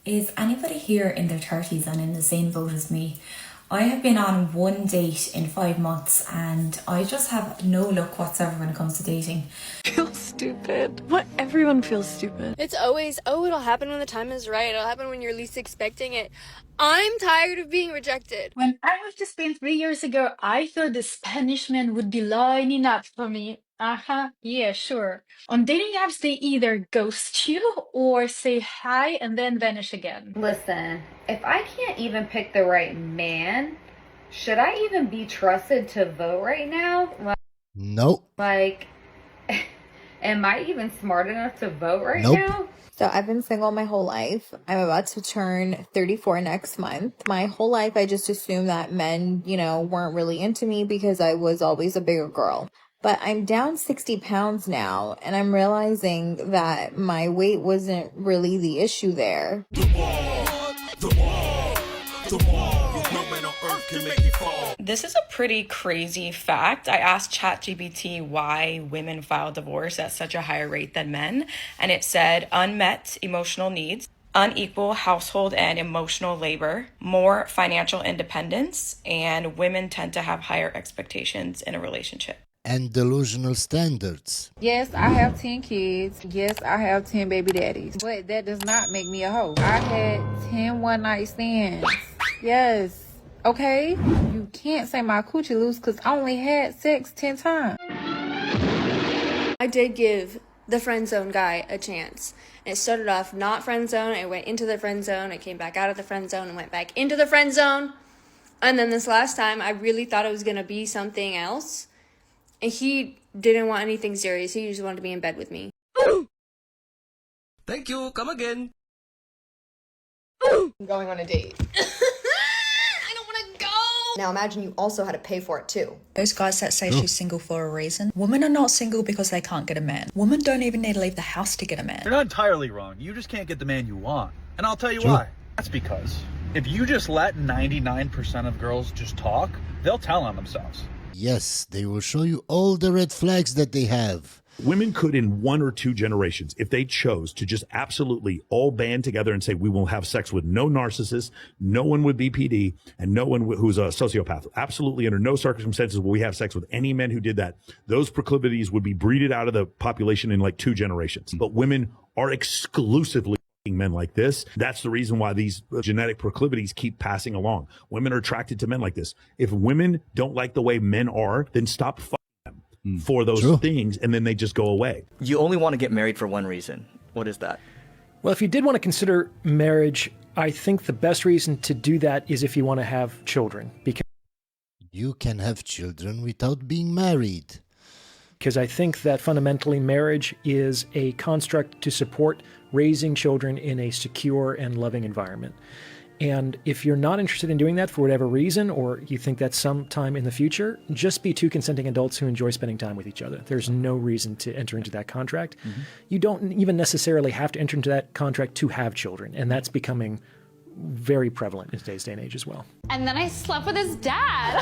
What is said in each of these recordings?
Is anybody here in their 30s and in the same boat as me? I have been on one date in 5 months and I just have no luck whatsoever when it comes to dating. I feel stupid. What? Everyone feels stupid. It's always, oh, it'll happen when the time is right. It'll happen when you're least expecting it. I'm tired of being rejected. When I moved to Spain 3 years ago, I thought the Spanish men would be lining up for me. Yeah, sure. On dating apps, they either ghost you or say hi and then vanish again. Listen, if I can't even pick the right man, should I even be trusted to vote right now? Nope. Like, am I even smart enough to vote right Nope. now? So I've been single my whole life. I'm about to turn 34 next month. My whole life, I just assumed that men, weren't really into me because I was always a bigger girl. But I'm down 60 pounds now, and I'm realizing that my weight wasn't really the issue there. This is a pretty crazy fact. I asked ChatGPT why women file divorce at such a higher rate than men, and it said unmet emotional needs, unequal household and emotional labor, more financial independence, and women tend to have higher expectations in a relationship. And delusional standards. Yes, I have 10 kids. Yes, I have 10 baby daddies. But that does not make me a hoe. I had 10 one-night stands. Yes. Okay? You can't say my coochie loose because I only had sex 10 times. I did give the friend zone guy a chance. And it started off not friend zone. It went into the friend zone. It came back out of the friend zone and went back into the friend zone. And then this last time, I really thought it was going to be something else. And he didn't want anything serious. He just wanted to be in bed with me. Thank you. Come again. I'm going on a date. I don't want to go. Now imagine you also had to pay for it too. Those guys that say she's single for a reason. Women are not single because they can't get a man. Women don't even need to leave the house to get a man. You're not entirely wrong. You just can't get the man you want. And I'll tell you why. That's because if you just let 99% of girls just talk, they'll tell on themselves. Yes, they will show you all the red flags that they have. Women could, in 1 or 2 generations, if they chose to just absolutely all band together and say, we will have sex with no narcissist, no one with BPD, and no one who's a sociopath. Absolutely, under no circumstances will we have sex with any men who did that. Those proclivities would be breeded out of the population in like 2 generations. But women are exclusively men like this. That's the reason why these genetic proclivities keep passing along. Women are attracted to men like this. If women don't like the way men are, then stop fucking them for those things, and then they just go away. You only want to get married for one reason. What is that? Well, if you did want to consider marriage, I think the best reason to do that is if you want to have children. Because you can have children without being married. Because I think that fundamentally marriage is a construct to support raising children in a secure and loving environment. And if you're not interested in doing that for whatever reason, or you think that's sometime in the future, just be 2 consenting adults who enjoy spending time with each other. There's no reason to enter into that contract. You don't even necessarily have to enter into that contract to have children. And that's becoming very prevalent in today's day and age as well. And then I slept with his dad.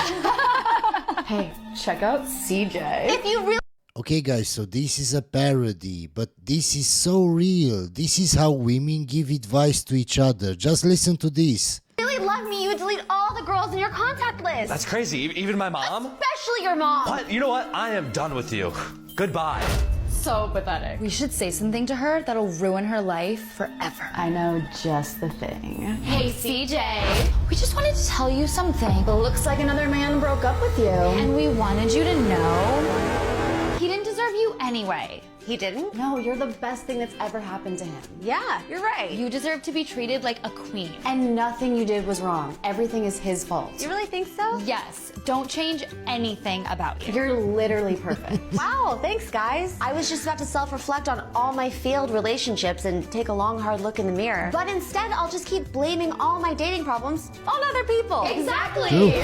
Hey, check out CJ. If you really Okay guys, so this is a parody, but this is so real. This is how women give advice to each other. Just listen to this. really love me, you would delete all the girls in your contact list. That's crazy. Even my mom? Especially your mom. What? You know what? I am done with you. Goodbye. So pathetic. We should say something to her that'll ruin her life forever. I know just the thing. Hey, CJ. We just wanted to tell you something. It looks like another man broke up with you. And we wanted you to know he didn't deserve you anyway. He didn't? No, you're the best thing that's ever happened to him. Yeah, you're right. You deserve to be treated like a queen. And nothing you did was wrong. Everything is his fault. You really think so? Yes. Don't change anything about you. You're literally perfect. Wow, thanks, guys. I was just about to self-reflect on all my failed relationships and take a long, hard look in the mirror. But instead, I'll just keep blaming all my dating problems on other people. Exactly. True.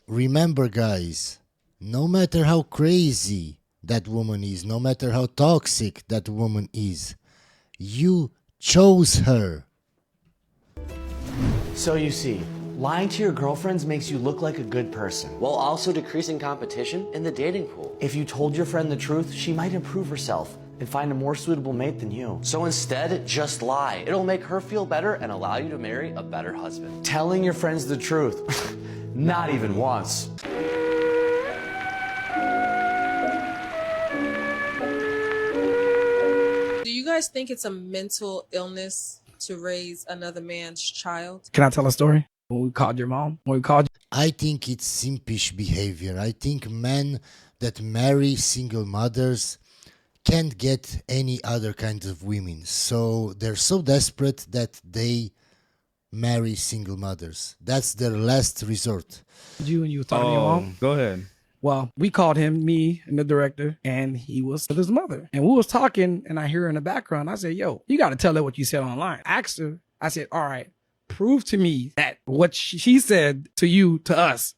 Remember, guys, no matter how crazy that woman is, no matter how toxic that woman is, you chose her. So you see, lying to your girlfriends makes you look like a good person, while also decreasing competition in the dating pool. If you told your friend the truth, she might improve herself, and find a more suitable mate than you. So instead, just lie. It'll make her feel better and allow you to marry a better husband. Telling your friends the truth, not even once. Do you guys think it's a mental illness to raise another man's child? Can I tell a story? When we called your mom, I think it's simpish behavior. I think men that marry single mothers can't get any other kinds of women. So they're so desperate that they marry single mothers. That's their last resort. you and you were talking to your mom? Go ahead. Well, we called him, me and the director, and he was with his mother. And we was talking, and I hear her in the background. I said, yo, you got to tell her what you said online. I asked her, I said, all right, prove to me that what she said to you, to us,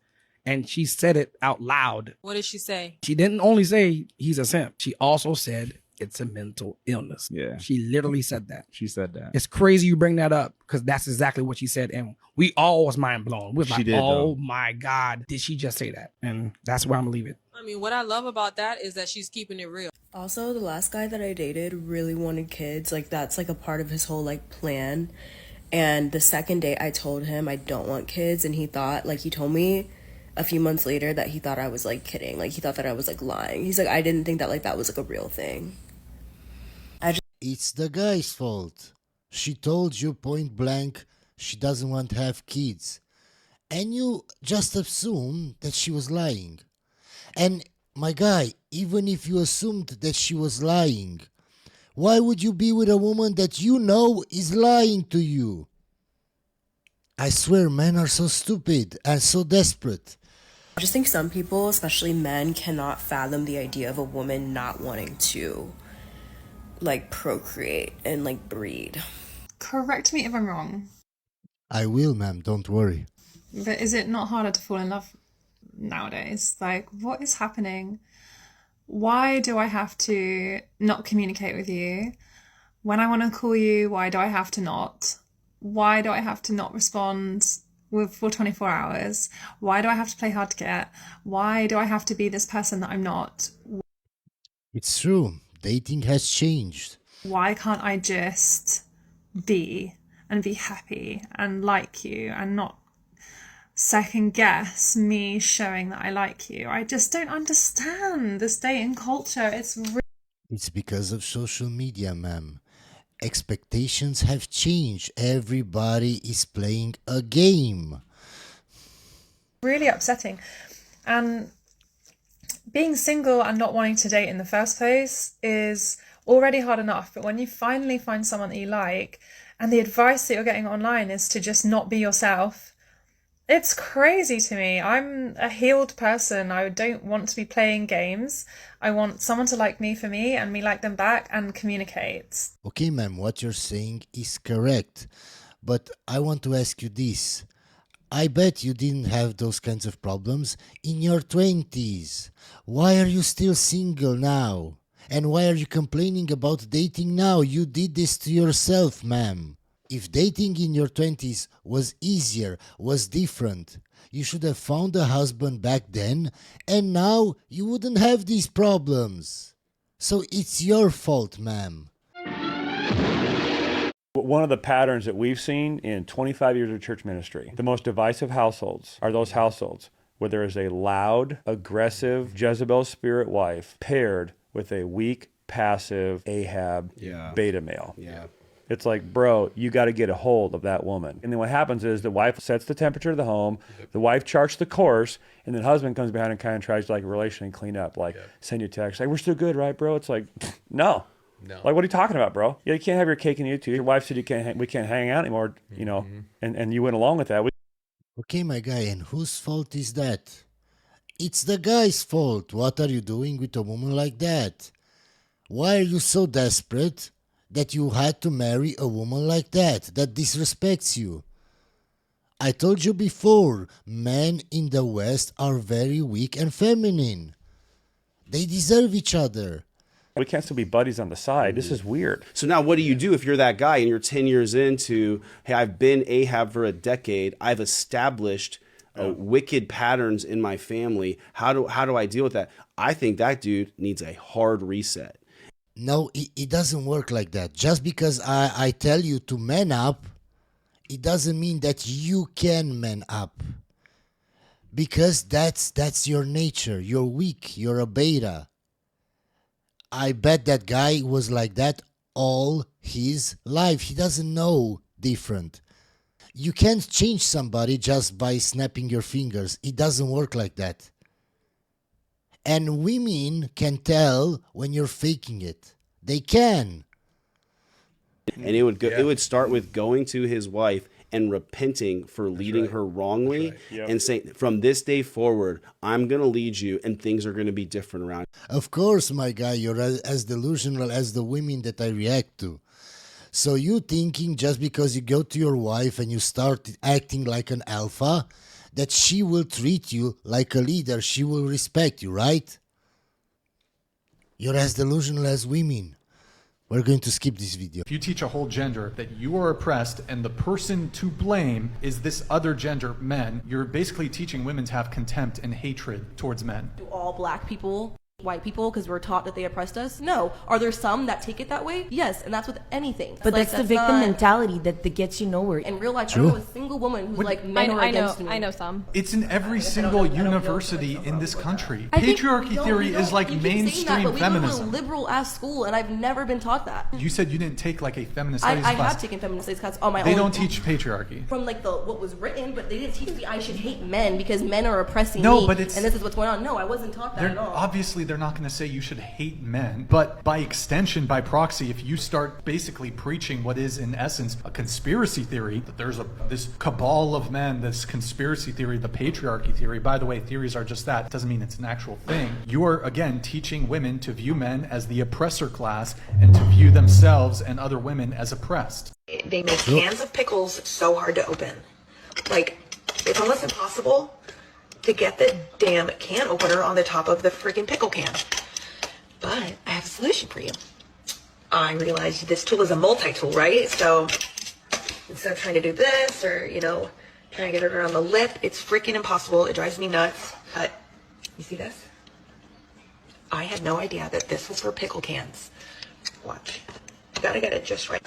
and she said it out loud. What did she say? She didn't only say he's a simp. She also said it's a mental illness. Yeah. She literally said that. She said that. It's crazy you bring that up because that's exactly what she said. And we all was mind blown. We was like, oh my God, did she just say that? And that's where I'm going to leave it. I mean, what I love about that is that she's keeping it real. Also, the last guy that I dated really wanted kids. Like, that's like a part of his whole like plan. And the second day I told him I don't want kids, and he thought, like, he told me a few months later that he thought I was like kidding. Like, he thought that I was like lying. He's like, I didn't think that like that was like a real thing. It's the guy's fault. She told you point blank she doesn't want to have kids. And you just assumed that she was lying. And my guy, even if you assumed that she was lying, why would you be with a woman that you know is lying to you? I swear men are so stupid and so desperate. I just think some people, especially men, cannot fathom the idea of a woman not wanting to like procreate and like breed. Correct me if I'm wrong, I will, ma'am, don't worry. but is it not harder to fall in love nowadays? Like, what is happening? Why do I have to not communicate with you? When I want to call you, why do I have to not? Why do I have to not respond for 24 hours? Why do I have to play hard to get? Why do I have to be this person that I'm not? It's true. Dating has changed. Why can't I just be and be happy and like you and not second guess me showing that I like you? I just don't understand this dating culture. It's because of social media, ma'am. Expectations have changed. Everybody is playing a game. really upsetting. And being single and not wanting to date in the first place is already hard enough, but when you finally find someone that you like and the advice that you're getting online is to just not be yourself, it's crazy to me. I'm a healed person. I don't want to be playing games. I want someone to like me for me and me like them back and communicate. Okay, ma'am, what you're saying is correct. But I want to ask you this. I bet you didn't have those kinds of problems in your 20s. Why are you still single now? And why are you complaining about dating now? You did this to yourself, ma'am. If dating in your 20s was easier, was different, you should have found a husband back then, and now you wouldn't have these problems. So it's your fault, ma'am. One of the patterns that we've seen in 25 years of church ministry, the most divisive households are those households where there is a loud, aggressive Jezebel spirit wife paired with a weak, passive Ahab beta male. Yeah. It's like, bro, you got to get a hold of that woman. And then what happens is the wife sets the temperature of the home, the wife charts the course, and then husband comes behind and kind of tries to like relation and clean up, like send you a text, like, we're still good, right, bro? It's like, no. Like, what are you talking about, bro? Yeah, you can't have your cake and eat it too. Your wife said we can't hang out anymore, you know, and you went along with that. Okay, my guy, and whose fault is that? It's the guy's fault. What are you doing with a woman like that? Why are you so desperate that you had to marry a woman like that disrespects you? I told you before, men in the West are very weak and feminine. They deserve each other. We can't still be buddies on the side. This is weird. So now what do you do if you're that guy and you're 10 years into, hey, I've been Ahab for a decade. I've established wicked patterns in my family. How do I deal with that? I think that dude needs a hard reset. No, it doesn't work like that. Just because I tell you to man up, it doesn't mean that you can man up. Because that's your nature. You're weak. You're a beta. I bet that guy was like that all his life. He doesn't know different. You can't change somebody just by snapping your fingers. It doesn't work like that. And women can tell when you're faking it. They can. And it would start with going to his wife and repenting for leading her wrongly, and saying, from this day forward, I'm going to lead you and things are going to be different around. Of course, my guy, you're as delusional as the women that I react to. So you thinking just because you go to your wife and you start acting like an alpha, that she will treat you like a leader, she will respect you, right? You're as delusional as women. We're going to skip this video. If you teach a whole gender that you are oppressed and the person to blame is this other gender, men, you're basically teaching women to have contempt and hatred towards men. Do all black people, white people, because we're taught that they oppressed us? No. Are there some that take it that way? Yes, and that's with anything. But that's the victim mentality that gets you nowhere. In real life, I know a single woman who's like, men are against me. I know some. It's in every single university in this country. Patriarchy theory is like mainstream feminism. We go to a liberal-ass school, and I've never been taught that. You said you didn't take like a feminist studies I class. have taken feminist studies class on my own. They don't teach patriarchy. From like what was written, but they didn't teach me I should hate men because men are oppressing me. But it's, and this is what's going on. No, I wasn't taught that at all. Obviously, they're not going to say you should hate men, but by extension, by proxy, if you start basically preaching what is in essence a conspiracy theory, that there's this cabal of men, this conspiracy theory, the patriarchy theory, by the way, theories are just that, it doesn't mean it's an actual thing. You are again teaching women to view men as the oppressor class and to view themselves and other women as oppressed. They make cans of pickles so hard to open. Like, it's almost impossible to get the damn can opener on the top of the freaking pickle can. But I have a solution for you. I realized this tool is a multi-tool, right? So instead of trying to do this or, trying to get it around the lip, it's freaking impossible. It drives me nuts. But you see this? I had no idea that this was for pickle cans. Watch. You gotta get it just right.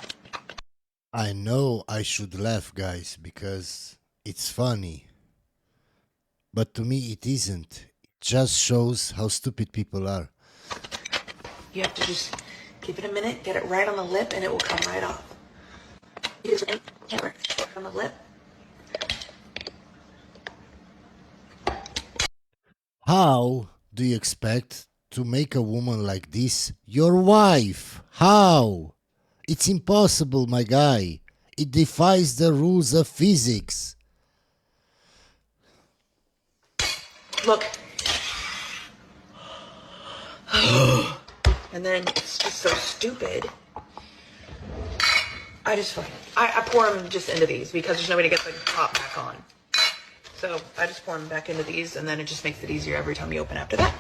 I know I should laugh, guys, because it's funny. But to me, it isn't. It just shows how stupid people are. You have to just give it a minute, get it right on the lip, and it will come right off. You just camera on the lip. How do you expect to make a woman like this your wife? How? It's impossible, my guy. It defies the rules of physics. Look. And then it's just so stupid. I pour them just into these because there's no way to get the top back on. So I just pour them back into these, and then it just makes it easier every time you open after that.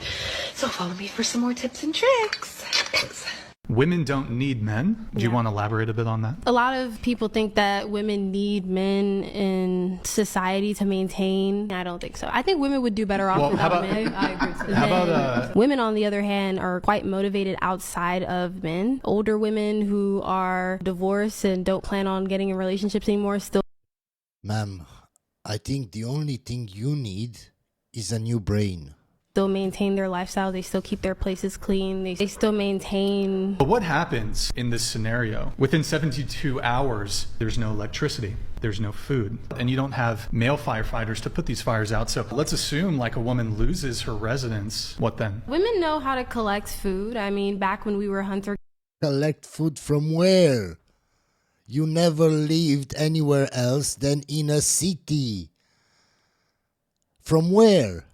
So follow me for some more tips and tricks. Thanks. Women don't need men. Do you want to elaborate a bit on that? A lot of people think that women need men in society to maintain. I don't think so. I think women would do better off without men. I agree with that. How about women, on the other hand, are quite motivated outside of men. Older women who are divorced and don't plan on getting in relationships anymore still. Ma'am, I think the only thing you need is a new brain. Still maintain their lifestyle. They still keep their places clean. They still maintain. But what happens in this scenario? Within 72 hours, there's no electricity, there's no food, and you don't have male firefighters to put these fires out. So let's assume like a woman loses her residence. What then? Women know how to collect food. I mean, back when we were hunter. Collect food from where? You never lived anywhere else than in a city. From where?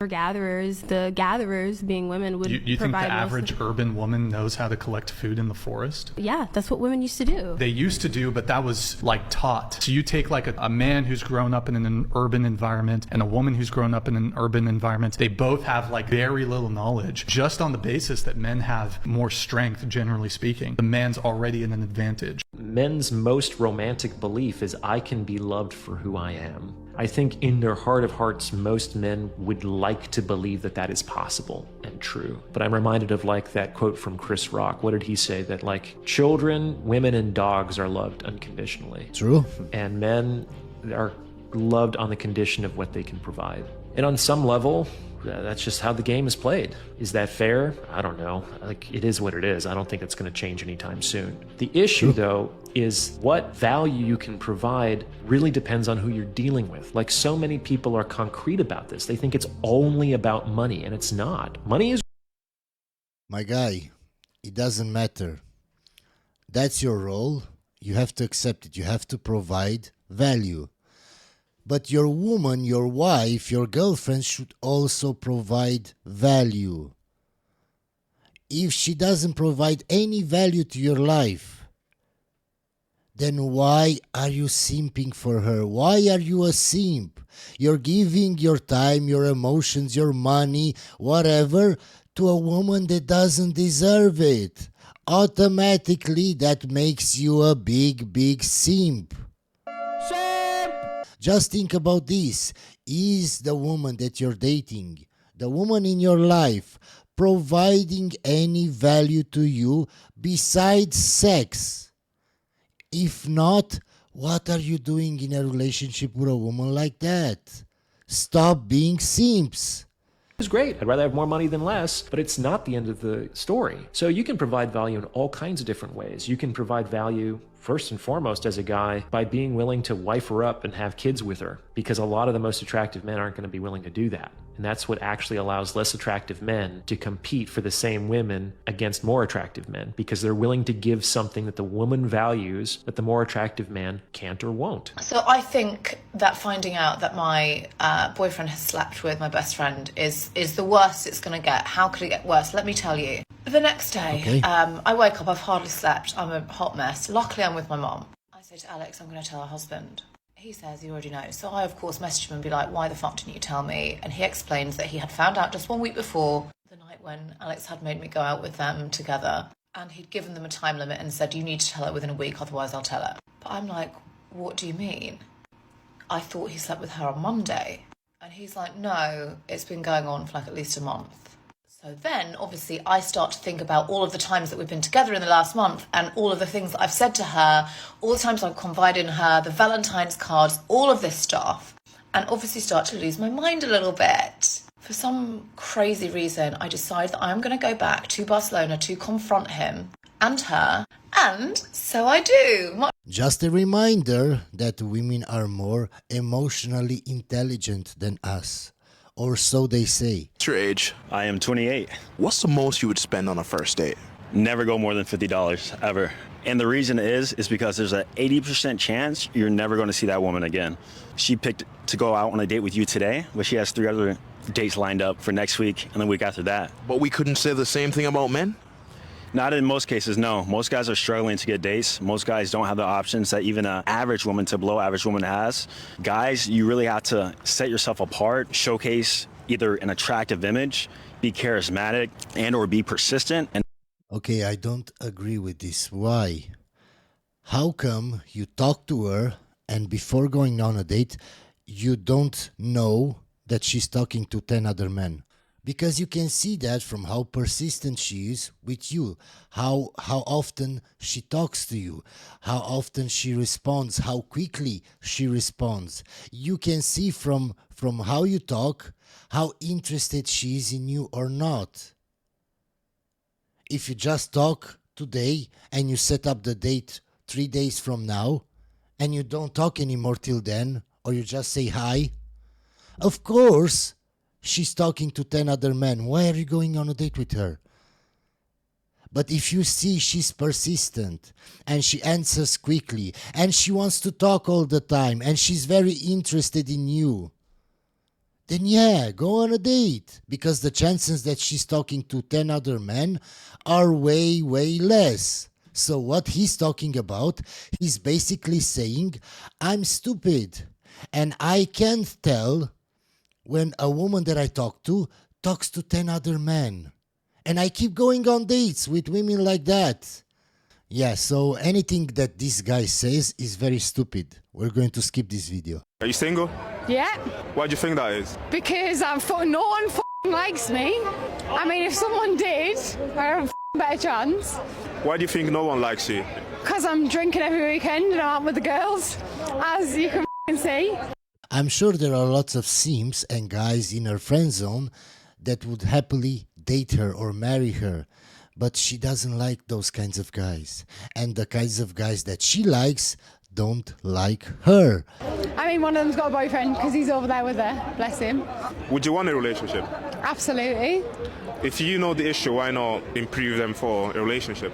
Gatherers, the gatherers being women would you think the average urban woman knows how to collect food in the forest? Yeah, that's what women used to do. They used to do, but that was like taught. So you take like a man who's grown up in an urban environment and a woman who's grown up in an urban environment. They both have like very little knowledge, just on the basis that men have more strength, generally speaking. The man's already in an advantage. Men's most romantic belief is I can be loved for who I am. I think in their heart of hearts, most men would like to believe that that is possible and true. But I'm reminded of like that quote from Chris Rock. What did he say? That like children, women, and dogs are loved unconditionally. True. And men are loved on the condition of what they can provide. And on some level, that's just how the game is played. Is that fair? I don't know. Like, it is what it is. I don't think it's going to change anytime soon. The issue, though, is what value you can provide really depends on who you're dealing with. Like, so many people are concrete about this. They think it's only about money, and it's not. Money is... My guy, it doesn't matter. That's your role. You have to accept it. You have to provide value. But your woman, your wife, your girlfriend should also provide value. If she doesn't provide any value to your life, then why are you simping for her? Why are you a simp? You're giving your time, your emotions, your money, whatever, to a woman that doesn't deserve it. Automatically, that makes you a big, big simp. Just think about this. Is the woman that you're dating, the woman in your life, providing any value to you besides sex? If not, what are you doing in a relationship with a woman like that? Stop being simps. It's great. I'd rather have more money than less, but it's not the end of the story. So you can provide value in all kinds of different ways. You can provide value first and foremost as a guy by being willing to wife her up and have kids with her, because a lot of the most attractive men aren't going to be willing to do that. And that's what actually allows less attractive men to compete for the same women against more attractive men, because they're willing to give something that the woman values that the more attractive man can't or won't. So I think that finding out that my boyfriend has slept with my best friend is the worst it's going to get. How could it get worse? Let me tell you. The next day, I wake up, I've hardly slept, I'm a hot mess. Luckily, I'm with my mom. I say to Alex, I'm going to tell her husband. He says he already knows. So I, of course, message him and be like, why the fuck didn't you tell me? And he explains that he had found out just 1 week before, the night when Alex had made me go out with them together. And he'd given them a time limit and said, you need to tell her within a week, otherwise I'll tell her. But I'm like, what do you mean? I thought he slept with her on Monday. And he's like, no, it's been going on for like at least a month. So then, obviously, I start to think about all of the times that we've been together in the last month and all of the things that I've said to her, all the times I've confided in her, the Valentine's cards, all of this stuff, and obviously start to lose my mind a little bit. For some crazy reason, I decide that I'm going to go back to Barcelona to confront him and her, and so I do. Just a reminder that women are more emotionally intelligent than us. Or so they say. What's your age? I am 28. What's the most you would spend on a first date? Never go more than $50, ever. And the reason is because there's an 80% chance you're never going to see that woman again. She picked to go out on a date with you today, but she has 3 other dates lined up for next week and the week after that. But we couldn't say the same thing about men? Not in most cases, no. Most guys are struggling to get dates. Most guys don't have the options that even an average woman to below average woman has. Guys, you really have to set yourself apart, showcase either an attractive image, be charismatic, and or be persistent. Okay, I don't agree with this. Why? How come you talk to her and before going on a date, you don't know that she's talking to 10 other men? Because you can see that from how persistent she is with you, how often she talks to you, how often she responds, how quickly she responds. You can see from how you talk, how interested she is in you or not. If you just talk today and you set up the date 3 days from now and you don't talk anymore till then, or you just say hi, of course, she's talking to 10 other men. Why are you going on a date with her? But if you see she's persistent and she answers quickly and she wants to talk all the time and she's very interested in you, then yeah, go on a date, because the chances that she's talking to 10 other men are way, way less. So what he's talking about, he's basically saying, I'm stupid and I can't tell when a woman that I talk to talks to 10 other men. And I keep going on dates with women like that. Yeah, so anything that this guy says is very stupid. We're going to skip this video. Are you single? Yeah. Why do you think that is? Because no one likes me. I mean, if someone did, I have a better chance. Why do you think no one likes you? Because I'm drinking every weekend and I'm out with the girls, as you can see. I'm sure there are lots of simps and guys in her friend zone that would happily date her or marry her, but she doesn't like those kinds of guys. And the kinds of guys that she likes don't like her. I mean, one of them's got a boyfriend because he's over there with her, bless him. Would you want a relationship? Absolutely. If you know the issue, why not improve them for a relationship?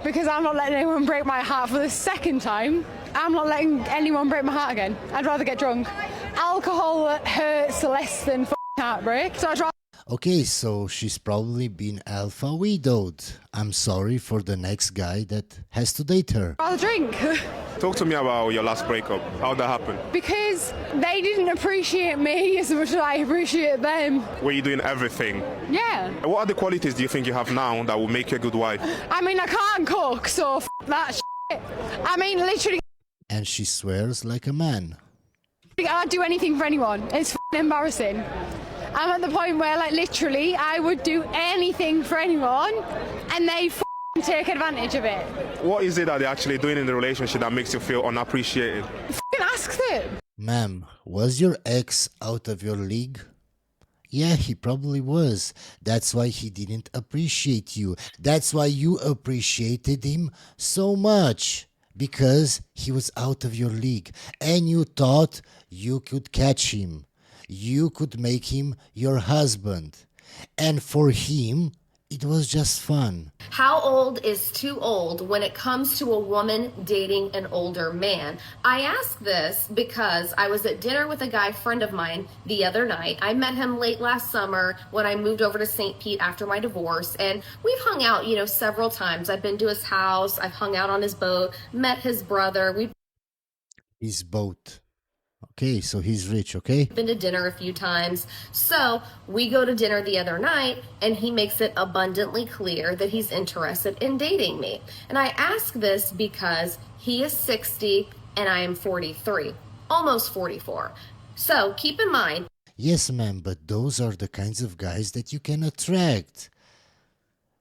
Because I'm not letting anyone break my heart for the second time. I'm not letting anyone break my heart again. I'd rather get drunk. Alcohol hurts less than heartbreak, so I'd rather... Okay, so she's probably been alpha widowed. I'm sorry for the next guy that has to date her. rather drink. Talk to me about your last breakup. How'd that happen? Because they didn't appreciate me as much as I appreciate them. Were you doing everything? Yeah. What other qualities do you think you have now that will make you a good wife? I mean, I can't cook, so f that shit. I mean, literally, And she swears like a man. I'd do anything for anyone. It's embarrassing. I'm at the point where, like, literally, I would do anything for anyone, and they take advantage of it. What is it that they're actually doing in the relationship that makes you feel unappreciated? Ask them. Ma'am, was your ex out of your league? Yeah, he probably was. That's why he didn't appreciate you. That's why you appreciated him so much. Because he was out of your league. And you thought you could catch him. You could make him your husband. And for him, it was just fun. How old is too old when it comes to a woman dating an older man? I ask this because I was at dinner with a guy friend of mine the other night. I met him late last summer when I moved over to St. Pete after my divorce, and we've hung out, several times. I've been to his house, I've hung out on his boat, met his brother. His boat. Okay, so he's rich, okay? Been to dinner a few times. So we go to dinner the other night, and he makes it abundantly clear that he's interested in dating me. And I ask this because he is 60 and I am 43, almost 44. So keep in mind. Yes, ma'am, but those are the kinds of guys that you can attract.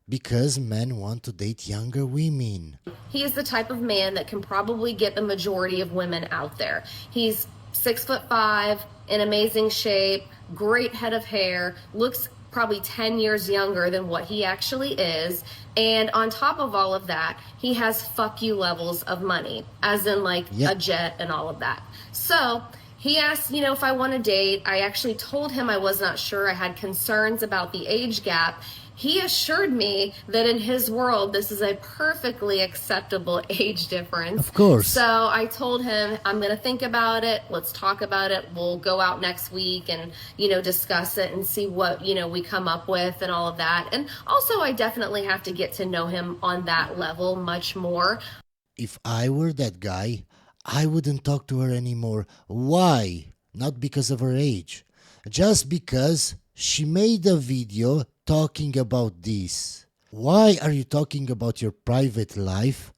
Because men want to date younger women. He is the type of man that can probably get the majority of women out there. He's 6'5", in amazing shape, great head of hair, looks probably 10 years younger than what he actually is. And on top of all of that, he has fuck you levels of money, as in a jet and all of that. So he asked, if I want to date. I actually told him I was not sure. I had concerns about the age gap. He assured me that in his world, this is a perfectly acceptable age difference. Of course. So I told him, I'm going to think about it. Let's talk about it. We'll go out next week and, discuss it and see what, we come up with and all of that. And also, I definitely have to get to know him on that level much more. If I were that guy, I wouldn't talk to her anymore. Why? Not because of her age. Just because she made a video talking about this. Why are you talking about your private life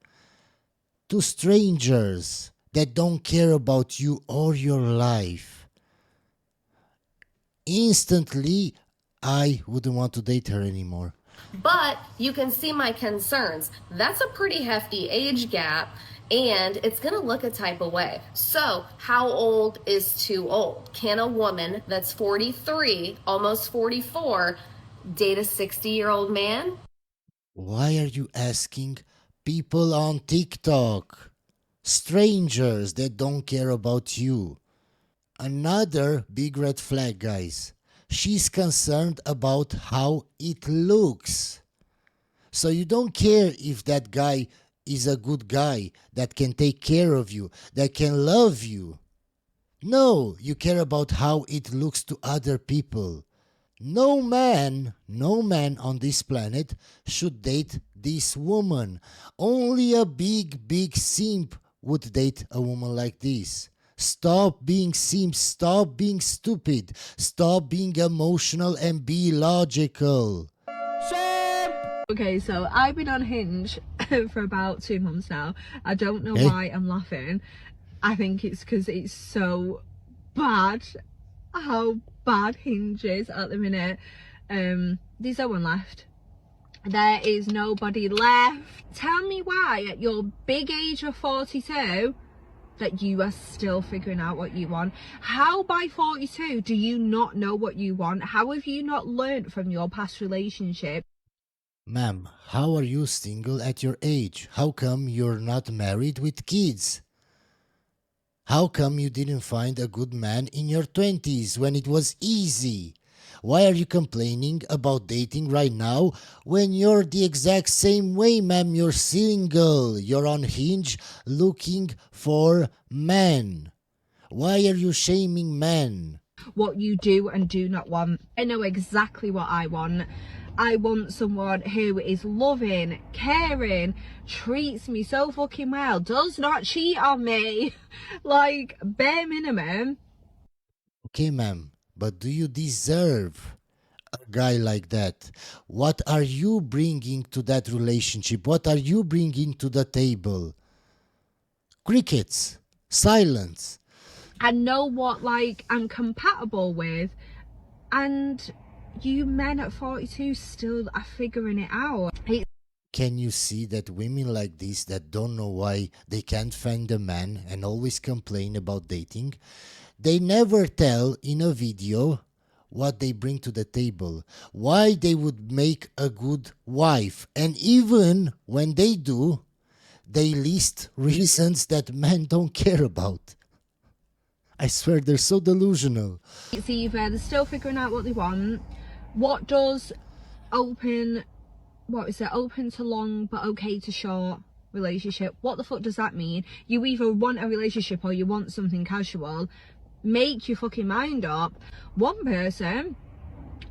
to strangers that don't care about you or your life? Instantly, I wouldn't want to date her anymore. But you can see my concerns. That's a pretty hefty age gap, and it's going to look a type of way. So how old is too old? Can a woman that's 43, almost 44, date a 60-year-old man? Why are you asking people on TikTok? Strangers that don't care about you. Another big red flag, guys. She's concerned about how it looks. So you don't care if that guy is a good guy that can take care of you, that can love you. No, you care about how it looks to other people. No man on this planet should date this woman. Only a big simp would date a woman like this. Stop being simp, stop being stupid, stop being emotional and be logical. Okay, so I've been on Hinge for about 2 months now. I don't know why I'm laughing. I think it's because it's so bad how bad Hinge is at the minute. There's no one left. There is nobody left. Tell me why at your big age of 42 that you are still figuring out what you want. How by 42 do you not know what you want? How have you not learned from your past relationship? Ma'am, how are you single at your age? How come you're not married with kids? How come you didn't find a good man in your 20s when it was easy? Why are you complaining about dating right now when you're the exact same way, ma'am? You're single. You're on Hinge looking for men. Why are you shaming men? What you do and do not want. I know exactly what I want. I want someone who is loving, caring, treats me so fucking well, does not cheat on me. Like, bare minimum. Okay, ma'am, but do you deserve a guy like that? What are you bringing to that relationship? What are you bringing to the table? Crickets, silence. I know what, like, I'm compatible with, and you men at 42 still are figuring it out. Can you see that women like this that don't know why they can't find a man and always complain about dating, they never tell in a video what they bring to the table, why they would make a good wife, and even when they do, they list reasons that men don't care about. I swear they're so delusional. It's either they're still figuring out what they want. What does open to long but okay to short relationship? What the fuck does that mean? You either want a relationship or you want something casual. Make your fucking mind up. One person,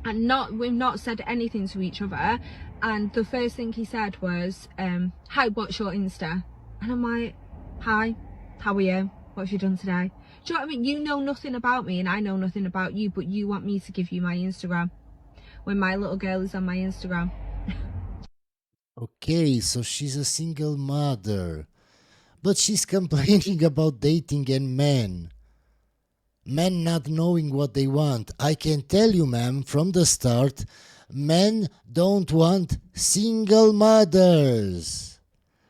and we've not said anything to each other, and the first thing he said was, hi, what's your Insta? And I'm like, hi, how are you? What have you done today? Do you know what I mean? You know nothing about me and I know nothing about you, but you want me to give you my Instagram when my little girl is on my Instagram. Okay, so she's a single mother, but she's complaining about dating and men. Men not knowing what they want. I can tell you, ma'am, from the start, men don't want single mothers.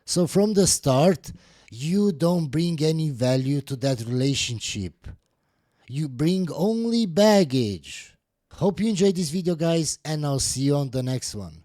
So from the start, you don't bring any value to that relationship. You bring only baggage. Hope you enjoyed this video, guys, and I'll see you on the next one.